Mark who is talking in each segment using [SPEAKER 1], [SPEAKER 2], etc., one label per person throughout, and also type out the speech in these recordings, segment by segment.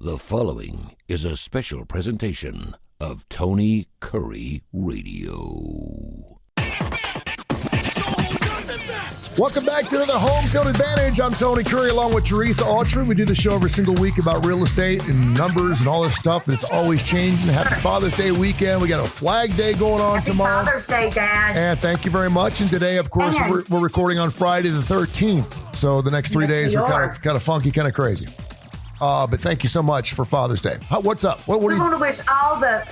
[SPEAKER 1] The following is a special presentation of Tony Kurre Radio.
[SPEAKER 2] Welcome back to the Home Field Advantage. I'm Tony Kurre along with Teresa Autrey. We do the show every single week about real estate and numbers and all this stuff. And it's always changing. Happy Father's Day weekend. We got a Flag Day going on tomorrow.
[SPEAKER 3] Father's Day, Dad.
[SPEAKER 2] And thank you very much. And today, of course, we're recording on Friday the 13th. So the next 3 days are kind of funky, kind of crazy. But thank you so much for Father's Day. What's up?
[SPEAKER 3] We want to wish all the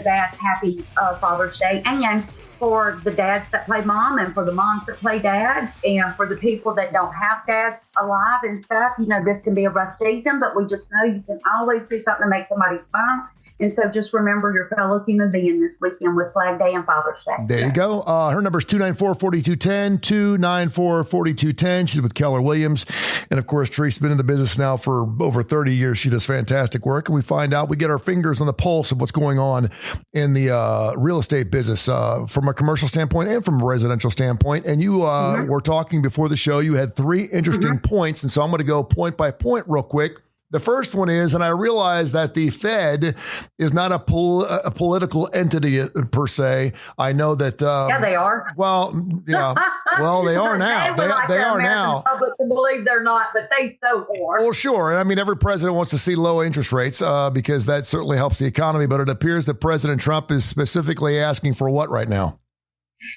[SPEAKER 3] dads happy Father's Day, and for the dads that play mom, and for the moms that play dads, and for the people that don't have dads alive and stuff. You know, this can be a rough season, but we just know you can always do something to make somebody smile. And so just remember your fellow human being this weekend with Flag Day and Father's Day.
[SPEAKER 2] There you go. Her number is 294-4210, 294-4210. She's with Keller Williams. And, of course, Teresa's been in the business now for over 30 years. She does fantastic work. And we find out, we get our fingers on the pulse of what's going on in the real estate business from a commercial standpoint and from a residential standpoint. And you were talking before the show. You had three interesting points. And so I'm going to go point by point real quick. The first one is, and I realize that the Fed is not a political entity per se. I know that.
[SPEAKER 3] Yeah, they are.
[SPEAKER 2] Well, yeah. Well, they are now. They are now.
[SPEAKER 3] Public to believe they're not, but they so are.
[SPEAKER 2] Well, sure. I mean, every president wants to see low interest rates because that certainly helps the economy. But it appears that President Trump is specifically asking for what right now?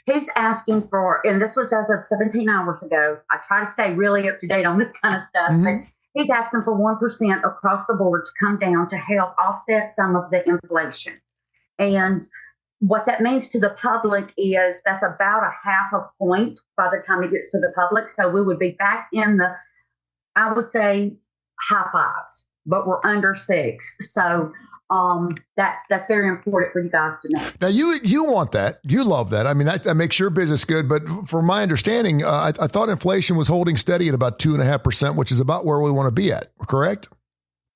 [SPEAKER 3] He's asking for, and this was as of 17 hours ago. I try to stay really up to date on this kind of stuff. But he's asking for 1% across the board to come down to help offset some of the inflation. And what that means to the public is that's about a half a point by the time it gets to the public. So we would be back in the, I would say, high fives, but we're under 6. So that's very important for you guys to know.
[SPEAKER 2] Now, you want that. You love that. I mean, that makes your business good. But from my understanding, I thought inflation was holding steady at about 2.5%, which is about where we want to be at. Correct?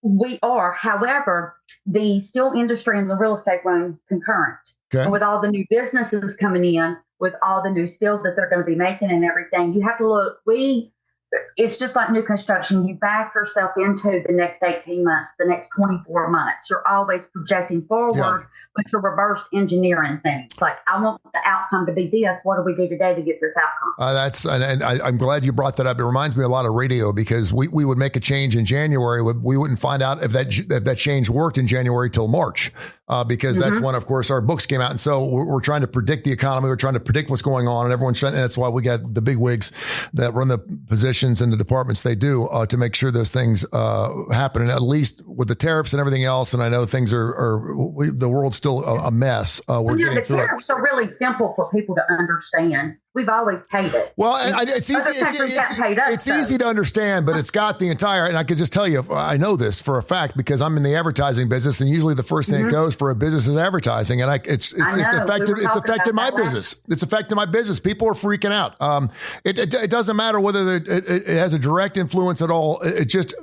[SPEAKER 3] We are. However, the steel industry and the real estate run concurrent. Okay. And with all the new businesses coming in, with all the new steel that they're going to be making and everything, you have to look. It's just like new construction. You back yourself into the next 18 months, the next 24 months. You're always projecting forward, but you're reverse engineering things. Like, I want the outcome to be this. What do we do today to get this outcome?
[SPEAKER 2] And I'm glad you brought that up. It reminds me a lot of radio because we would make a change in January. We wouldn't find out if that change worked in January till March because that's when, of course, our books came out. And so we're trying to predict the economy. We're trying to predict what's going on, and everyone's trying. And that's why we got the big wigs that run the positions in the departments they do to make sure those things happen. And at least with the tariffs and everything else, and I know things the world's still a mess. We're getting through it. The tariffs
[SPEAKER 3] are really simple for people to understand. We've always paid it.
[SPEAKER 2] Well, it's easy. It's easy to understand, but it's got the entire. And I can just tell you, I know this for a fact because I'm in the advertising business, and usually the first thing that goes for a business is advertising, and it's affected my business. It's affected my business. People are freaking out. It doesn't matter whether it has a direct influence at all. It just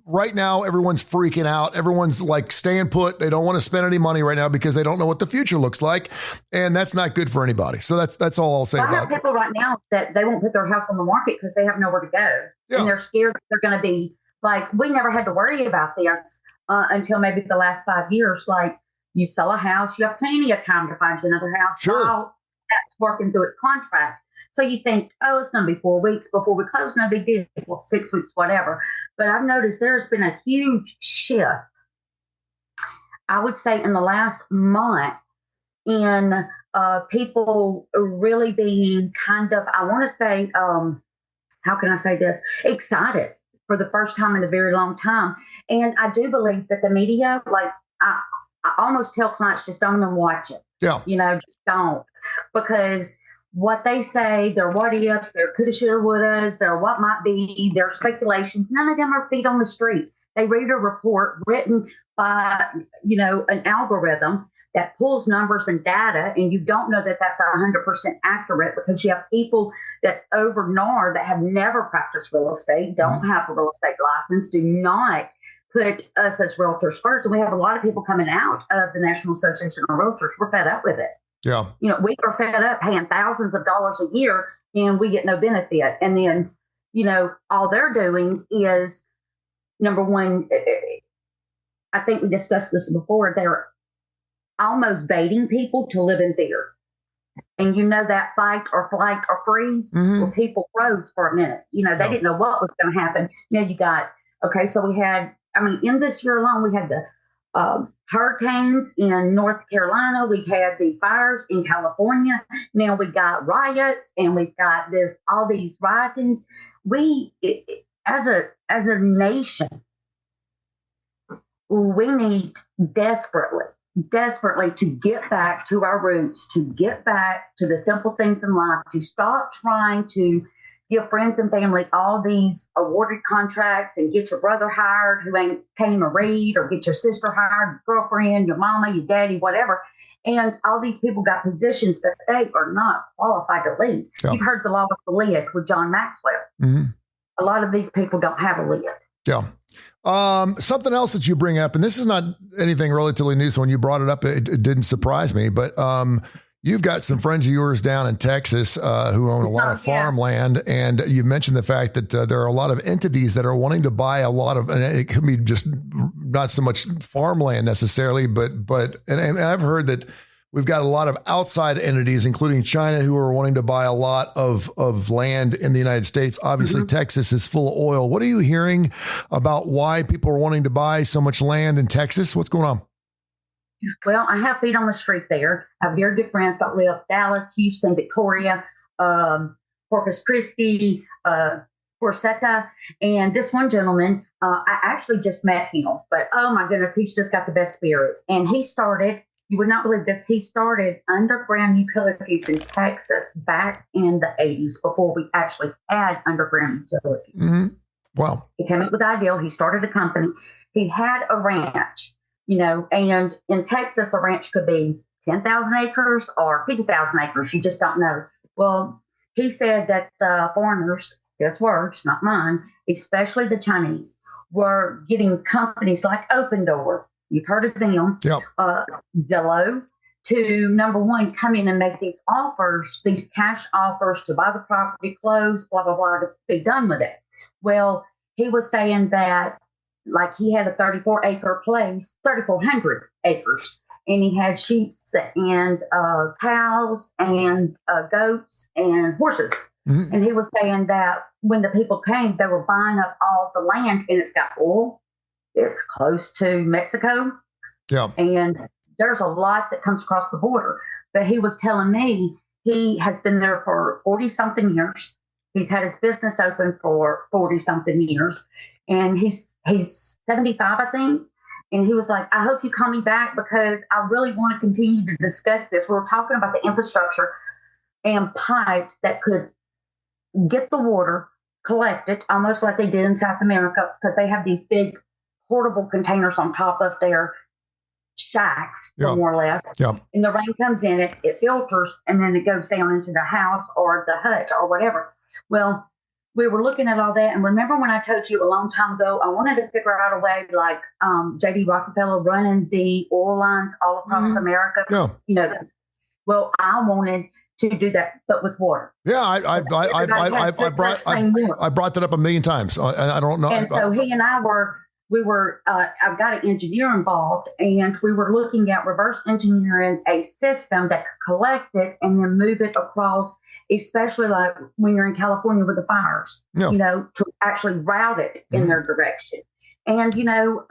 [SPEAKER 2] right now everyone's freaking out. Everyone's like staying put. They don't want to spend any money right now because they don't know what the future looks like, and that's not good for anybody. So that's all I'll say about it.
[SPEAKER 3] Right now that they won't put their house on the market because they have nowhere to go, and they're scared that they're going to be like, we never had to worry about this until maybe the last 5 years. Like, you sell a house, you have plenty of time to find you another house.
[SPEAKER 2] Sure,
[SPEAKER 3] that's working through its contract. So you think, oh, it's going to be 4 weeks before we close. No big deal. Well, 6 weeks, whatever. But I've noticed there's been a huge shift, I would say, in the last month in people really being kind of, I want to say, how can I say this? Excited for the first time in a very long time. And I do believe that the media, like, I almost tell clients, just don't even watch it.
[SPEAKER 2] Yeah.
[SPEAKER 3] Just don't. Because what they say, their what ifs, their coulda, shoulda, wouldas, their what might be, their speculations, none of them are feet on the street. They read a report written by, an algorithm that pulls numbers and data, and you don't know that that's 100% accurate because you have people that's over NAR that have never practiced real estate, don't have a real estate license, do not put us as realtors first. And we have a lot of people coming out of the National Association of Realtors. We're fed up with it.
[SPEAKER 2] Yeah.
[SPEAKER 3] We are fed up paying thousands of dollars a year and we get no benefit. And then, all they're doing is, number one, I think we discussed this before, they're almost baiting people to live in fear. And you know that fight or flight or freeze where people froze for a minute. You know, they didn't know what was going to happen. Now you got, okay, so we had, I mean, in this year alone, we had the hurricanes in North Carolina. We've had the fires in California. Now we got riots and we've got all these riotings. As a nation, we need desperately to get back to our roots, to get back to the simple things in life, to stop trying to give friends and family all these awarded contracts and get your brother hired who can't even read, or get your sister hired, your girlfriend, your mama, your daddy, whatever. And all these people got positions that they are not qualified to lead. Yeah. You've heard the law of the lid with John Maxwell. Mm-hmm. A lot of these people don't have a lid.
[SPEAKER 2] Yeah. Something else that you bring up, and this is not anything relatively new, so when you brought it up, it didn't surprise me, but you've got some friends of yours down in Texas who own a lot of farmland, and you mentioned the fact that there are a lot of entities that are wanting to buy a lot of, and it could be just not so much farmland necessarily, but and I've heard that we've got a lot of outside entities, including China, who are wanting to buy a lot of land in the United States. Obviously, Texas is full of oil. What are you hearing about why people are wanting to buy so much land in Texas? What's going on?
[SPEAKER 3] Well, I have feet on the street there. I have very good friends that live Dallas, Houston, Victoria, Corpus Christi, Corsetta. And this one gentleman, I actually just met him, but oh my goodness, he's just got the best spirit. And he started, you would not believe this, he started underground utilities in Texas back in the 80s before we actually had underground utilities. Mm-hmm.
[SPEAKER 2] Wow.
[SPEAKER 3] He came up with the idea. He started a company. He had a ranch, you know, and in Texas, a ranch could be 10,000 acres or 50,000 acres. You just don't know. Well, he said that the foreigners, his words, not mine, especially the Chinese, were getting companies like Open Door. You've heard of them, yep. Zillow, to number one, come in and make these offers, these cash offers to buy the property, close, blah, blah, blah, to be done with it. Well, he was saying that like he had a 34-acre place, 3,400 acres, and he had sheep and cows and goats and horses. Mm-hmm. And he was saying that when the people came, they were buying up all the land, and it's got oil. It's close to Mexico. Yeah. And there's a lot that comes across the border. But he was telling me he has been there for 40-something years. He's had his business open for 40-something years. And he's 75, I think. And he was like, I hope you call me back because I really want to continue to discuss this. We were talking about the infrastructure and pipes that could get the water, collect it, almost like they did in South America, because they have these big portable containers on top of their shacks, more or less. Yeah. And the rain comes in, it filters, and then it goes down into the house or the hut or whatever. Well, we were looking at all that. And remember when I told you a long time ago, I wanted to figure out a way like J.D. Rockefeller running the oil lines all across America. Yeah. You know, well, I wanted to do that, but with water.
[SPEAKER 2] Yeah, I brought that up a million times. I don't know.
[SPEAKER 3] And so he and I've got an engineer involved, and we were looking at reverse engineering a system that could collect it and then move it across, especially like when you're in California with the fires, you know, to actually route it in their direction. And, you know,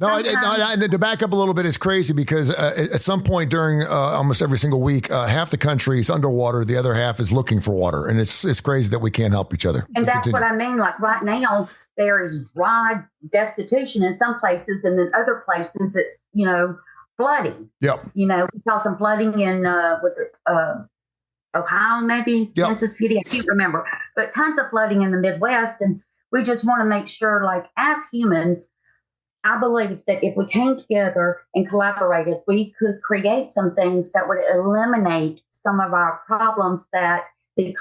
[SPEAKER 2] to back up a little bit, it's crazy because at some point during almost every single week, half the country is underwater, the other half is looking for water. And it's crazy that we can't help each other.
[SPEAKER 3] And that's what I mean. Like right now, there is dry destitution in some places, and then other places it's, you know, flooding. Yeah. You know, we saw some flooding in, Ohio, maybe, Kansas City, I can't remember, but tons of flooding in the Midwest. And we just want to make sure, like, as humans, I believe that if we came together and collaborated, we could create some things that would eliminate some of our problems that the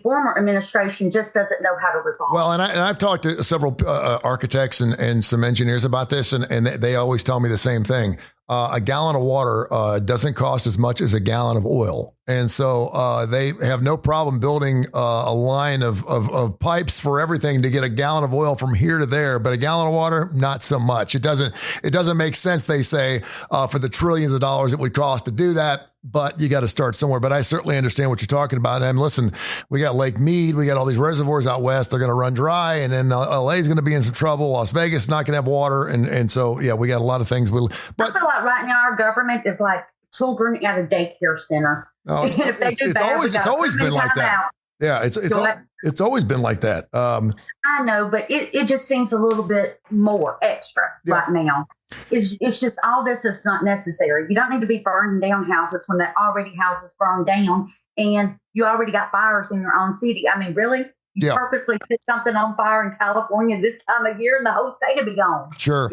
[SPEAKER 3] former administration just doesn't know how to resolve.
[SPEAKER 2] Well, and I've talked to several architects and some engineers about this, and they always tell me the same thing. a gallon of water doesn't cost as much as a gallon of oil. And so they have no problem building a line of pipes for everything to get a gallon of oil from here to there. But a gallon of water, not so much. It doesn't make sense, they say, for the trillions of dollars it would cost to do that. But you got to start somewhere. But I certainly understand what you're talking about. And listen, we got Lake Mead. We got all these reservoirs out west. They're going to run dry. And then LA is going to be in some trouble. Las Vegas is not going to have water. And so, yeah, we got a lot of things. But
[SPEAKER 3] I feel like right now our government is like children at a daycare center.
[SPEAKER 2] Oh, it's always been like that. Out. Yeah, it's always been like that.
[SPEAKER 3] I know, but it just seems a little bit more extra right now. It's just all this is not necessary. You don't need to be burning down houses when that already houses burned down and you already got fires in your own city. I mean, really? You purposely set something on fire in California this time of year and the whole state will be gone.
[SPEAKER 2] Sure.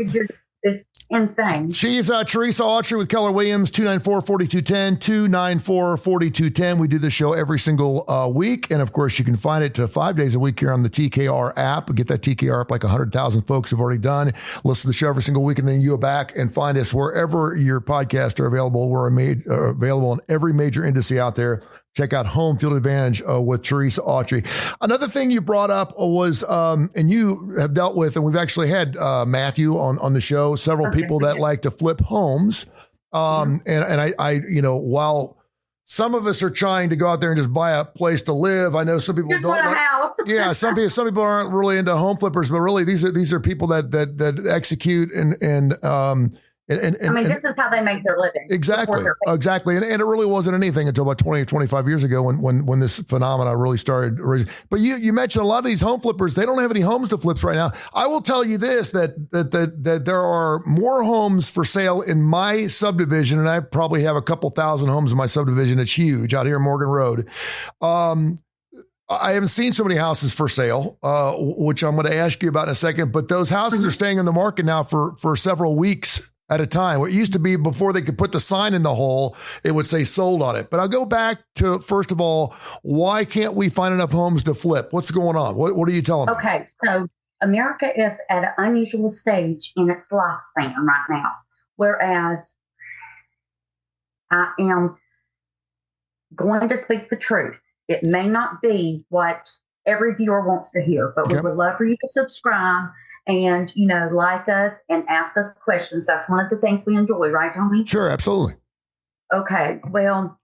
[SPEAKER 3] It's insane.
[SPEAKER 2] She's Teresa Autrey with Keller Williams, 294-4210, 294-4210. We do this show every single week. And of course, you can find it 5 days a week here on the TKR app. We get that TKR up like 100,000 folks have already done. Listen to the show every single week, and then you go back and find us wherever your podcasts are available. We're available in every major industry out there. Check out Home Field Advantage with Teresa Autrey. Another thing you brought up was, and you have dealt with, and we've actually had Matthew on the show, several people that like to flip homes. And I, while some of us are trying to go out there and just buy a place to live, I know some people
[SPEAKER 3] just
[SPEAKER 2] don't
[SPEAKER 3] want a house.
[SPEAKER 2] Yeah, some people aren't really into home flippers, but really these are people that execute and I mean, this
[SPEAKER 3] is how they make their living.
[SPEAKER 2] Exactly. And it really wasn't anything until about 20 or 25 years ago when this phenomena really started. But you mentioned a lot of these home flippers, they don't have any homes to flip right now. I will tell you this, that there are more homes for sale in my subdivision, and I probably have a couple thousand homes in my subdivision. It's huge out here in Morgan Road. I haven't seen so many houses for sale, which I'm going to ask you about in a second, but those houses are staying in the market now for several weeks at a time. What used to be before they could put the sign in the hole, it would say sold on it. But I'll go back to, first of all, why can't we find enough homes to flip? What's going on? What are you telling me?
[SPEAKER 3] Okay, so America is at an unusual stage in its lifespan right now, whereas I am going to speak the truth. It may not be what every viewer wants to hear, but we would love for you to subscribe and, like us and ask us questions. That's one of the things we enjoy, right, Tony?
[SPEAKER 2] Sure, absolutely.
[SPEAKER 3] Okay, well,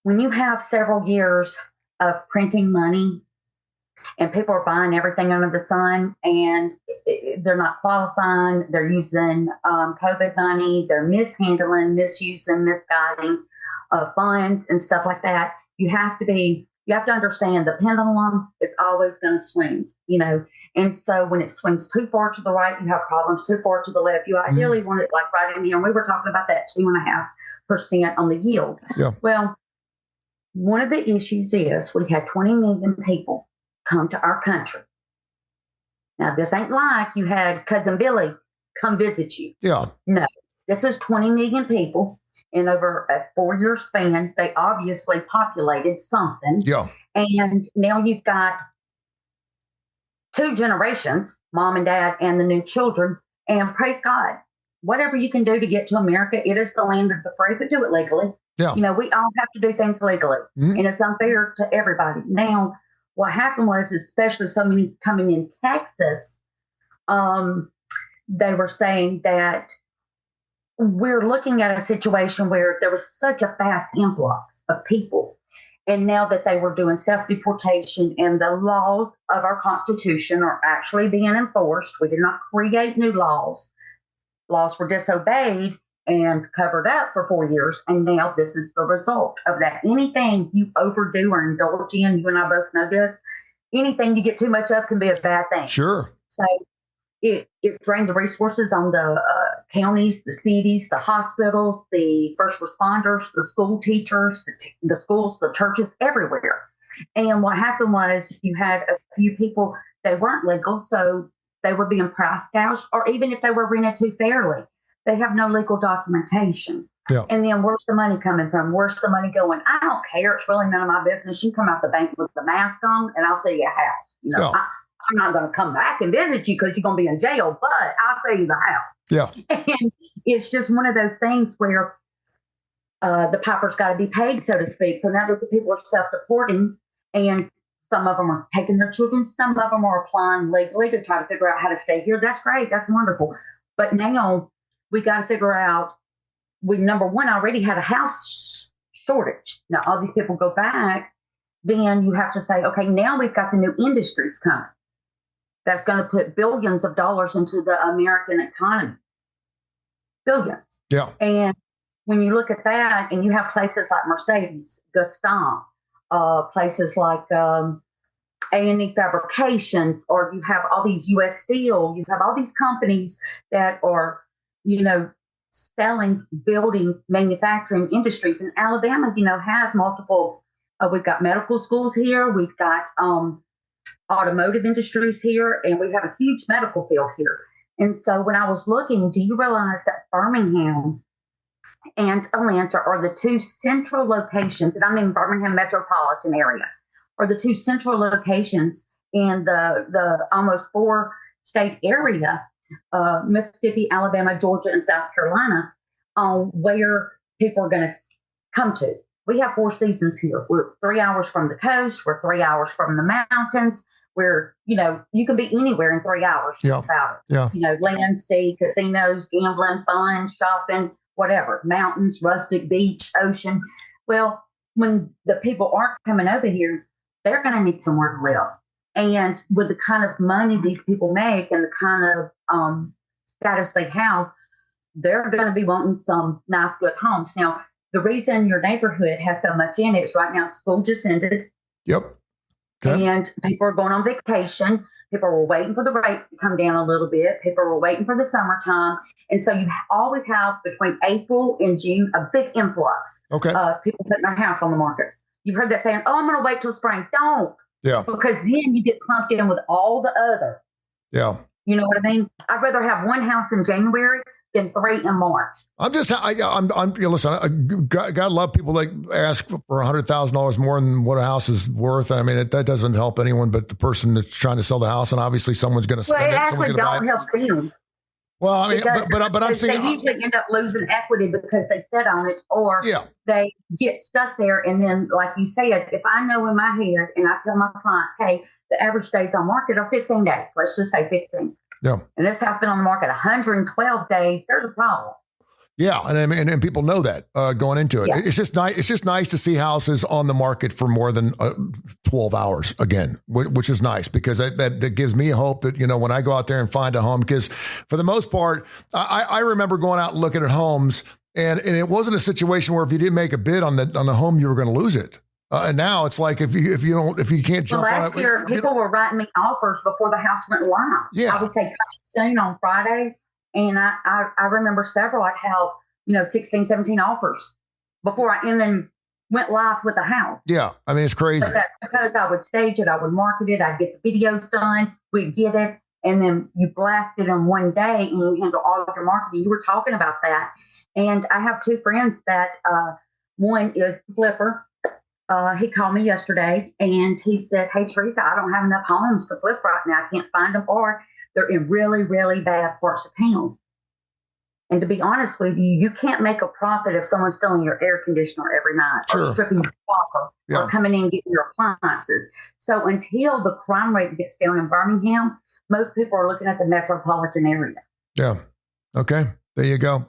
[SPEAKER 3] when you have several years of printing money and people are buying everything under the sun and they're not qualifying, they're using COVID money, they're mishandling, misusing, misguiding funds and stuff like that, you have to understand the pendulum is always going to swing, And so when it swings too far to the right, you have problems. Too far to the left, you ideally want it like right in here. And we were talking about that 2.5% on the yield.
[SPEAKER 2] Yeah.
[SPEAKER 3] Well, one of the issues is we had 20 million people come to our country. Now, this ain't like you had Cousin Billy come visit you.
[SPEAKER 2] Yeah.
[SPEAKER 3] No, this is 20 million people. And over a 4-year span, they obviously populated something.
[SPEAKER 2] Yeah.
[SPEAKER 3] And now you've got 2 generations, mom and dad and the new children. And praise God, whatever you can do to get to America, it is the land of the free, but do it legally.
[SPEAKER 2] Yeah.
[SPEAKER 3] We all have to do things legally. Mm-hmm. And it's unfair to everybody. Now, what happened was, especially so many coming in Texas, they were saying that we're looking at a situation where there was such a fast influx of people. And now that they were doing self-deportation and the laws of our Constitution are actually being enforced, we did not create new laws. Laws were disobeyed and covered up for 4 years. And now this is the result of that. Anything you overdo or indulge in, you and I both know this, anything you get too much of can be a bad thing.
[SPEAKER 2] Sure.
[SPEAKER 3] So it drained the resources on the counties, the cities, the hospitals, the first responders, the school teachers, the schools, the churches, everywhere. And what happened was you had a few people, they weren't legal, so they were being price gouged, or even if they were rented too fairly, they have no legal documentation.
[SPEAKER 2] Yeah.
[SPEAKER 3] And then where's the money coming from? Where's the money going? I don't care. It's really none of my business. You come out the bank with the mask on and I'll see you a house. I'm not going to come back and visit you because you're going to be in jail, but I'll sell you the house.
[SPEAKER 2] Yeah.
[SPEAKER 3] And it's just one of those things where the piper's got to be paid, so to speak. So now that the people are self-deporting, and some of them are taking their chickens, some of them are applying legally to try to figure out how to stay here. That's great. That's wonderful. But now we got to figure out, we, number one, already had a house shortage. Now all these people go back, then you have to say, okay, now we've got the new industries coming. That's going to put billions of dollars into the American economy. Billions.
[SPEAKER 2] Yeah.
[SPEAKER 3] And when you look at that, and you have places like Mercedes, Gaston, places like A&E Fabrications, or you have all these U.S. Steel, you have all these companies that are, selling, building, manufacturing industries. And Alabama, has multiple, we've got medical schools here, we've got automotive industries here, and we have a huge medical field here. And so when I was looking, do you realize that Birmingham and Atlanta are the two central locations, and I mean Birmingham metropolitan area, are the two central locations in the almost 4-state area, Mississippi, Alabama, Georgia, and South Carolina, where people are going to come to. We have 4 seasons here. We're 3 hours from the coast. We're 3 hours from the mountains. Where, you can be anywhere in 3 hours.
[SPEAKER 2] Yeah.
[SPEAKER 3] About it.
[SPEAKER 2] Yeah.
[SPEAKER 3] Land, sea, casinos, gambling, fun, shopping, whatever, mountains, rustic, beach, ocean. Well, when the people aren't coming over here, they're going to need somewhere to live. And with the kind of money these people make and the kind of status they have, they're going to be wanting some nice, good homes. Now, the reason your neighborhood has so much in it is right now school just ended.
[SPEAKER 2] Yep. Okay.
[SPEAKER 3] And people are going on vacation. People were waiting for the rates to come down a little bit. People were waiting for the summertime. And so you always have between April and June a big influx of people putting their house on the markets. You've heard that saying, I'm going to wait till spring. Don't.
[SPEAKER 2] Yeah.
[SPEAKER 3] Because then you get clumped in with all the other.
[SPEAKER 2] Yeah.
[SPEAKER 3] You know what I mean? I'd rather have one house in January than 3 in March.
[SPEAKER 2] Listen, God love people that ask for $100,000 more than what a house is worth. I mean, that doesn't help anyone but the person that's trying to sell the house. And obviously someone's going to spend it.
[SPEAKER 3] Well, it actually don't help them.
[SPEAKER 2] Well, I mean, but I'm saying
[SPEAKER 3] they usually end up losing equity because they sit on it, or they get stuck there. And then, like you said, if I know in my head and I tell my clients, hey, the average days on market are 15 days. Let's just say 15.
[SPEAKER 2] Yeah.
[SPEAKER 3] And this house been on the market 112 days. There's a problem.
[SPEAKER 2] Yeah, and people know that going into it. Yeah. It's just nice. It's just nice to see houses on the market for more than 12 hours again, which is nice because that gives me hope that when I go out there and find a home. Because for the most part, I remember going out and looking at homes, and it wasn't a situation where if you didn't make a bid on the home, you were going to lose it. And now it's like if you can't jump on it.
[SPEAKER 3] Last year, people were writing me offers before the house went live.
[SPEAKER 2] Yeah.
[SPEAKER 3] I would say coming soon on Friday. And I remember several, I'd have, 16, 17 offers before I even went live with the house.
[SPEAKER 2] Yeah. I mean, it's crazy.
[SPEAKER 3] But that's because I would stage it. I would market it. I'd get the videos done. We'd get it. And then you blast it in one day and you handle all of your marketing. You were talking about that. And I have 2 friends that one is Flipper. He called me yesterday and he said, hey, Teresa, I don't have enough homes to flip right now. I can't find them, or they're in really, really bad parts of town. And to be honest with you, you can't make a profit if someone's stealing your air conditioner every night or stripping your copper or coming in and getting your appliances. So until the crime rate gets down in Birmingham, most people are looking at the metropolitan area.
[SPEAKER 2] Yeah. Okay. There you go.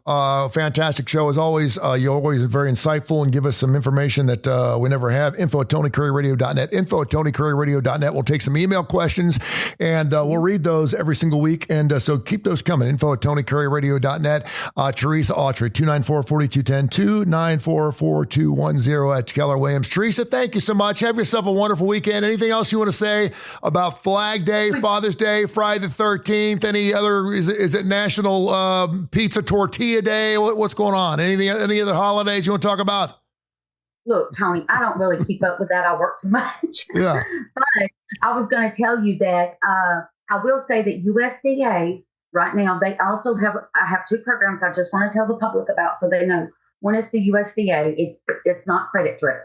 [SPEAKER 2] Fantastic show as always. You're always very insightful and give us some information that we never have. info@TonyCurryRadio.net. info@TonyCurryRadio.net. We'll take some email questions and we'll read those every single week. And so keep those coming. info@TonyCurryRadio.net. Teresa Autrey, 294-4210, 294-4210 at Keller Williams. Teresa, thank you so much. Have yourself a wonderful weekend. Anything else you want to say about Flag Day, Father's Day, Friday the 13th? Any other, is it National Pizza Tortilla Day? What's going on? Any other holidays you want to talk about?
[SPEAKER 3] Look, Tony, I don't really keep up with that. I work too much.
[SPEAKER 2] Yeah.
[SPEAKER 3] But I was going to tell you that I will say that USDA right now, I have 2 programs I just want to tell the public about so they know. One is the USDA. It's not credit driven.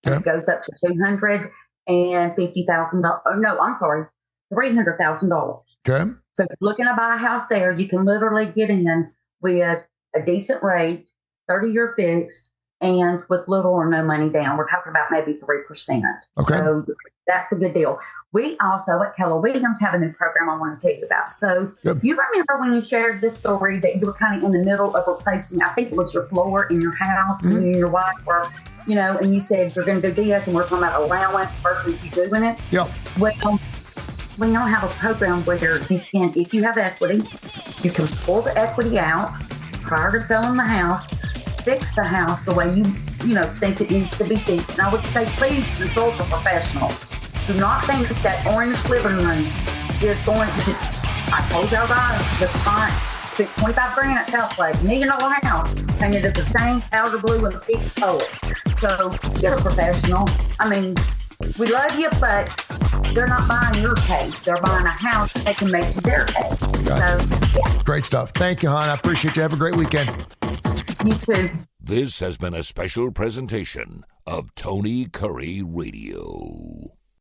[SPEAKER 3] Okay. It goes up to $250,000. No, I'm sorry. $300,000.
[SPEAKER 2] Okay.
[SPEAKER 3] So if you're looking to buy a house there, you can literally get in with a decent rate, 30-year fixed, and with little or no money down. We're talking about maybe 3%.
[SPEAKER 2] Okay.
[SPEAKER 3] So that's a good deal. We also at Keller Williams have a new program I want to tell you about. So you remember when you shared this story that you were kind of in the middle of replacing, I think it was your floor in your house, when you and your wife were, and you said you're going to do this, and we're talking about allowance versus you doing it.
[SPEAKER 2] Yeah.
[SPEAKER 3] Well, we now have a program where you can, if you have equity, you can pull the equity out prior to selling the house, fix the house the way you think it needs to be fixed. And I would say, please consult a professional. Do not think that orange living room is going to just, I told y'all guys, the client spent $25,000 at Southway, $1 million house, painted it the same powder blue and fixed color. So get a professional. I mean, we love you, but they're not buying your case. They're buying a house that they can make to their case. So, yeah.
[SPEAKER 2] Great stuff. Thank you, hon. I appreciate you. Have a great weekend.
[SPEAKER 3] You too.
[SPEAKER 1] This has been a special presentation of Tony Kurre Radio.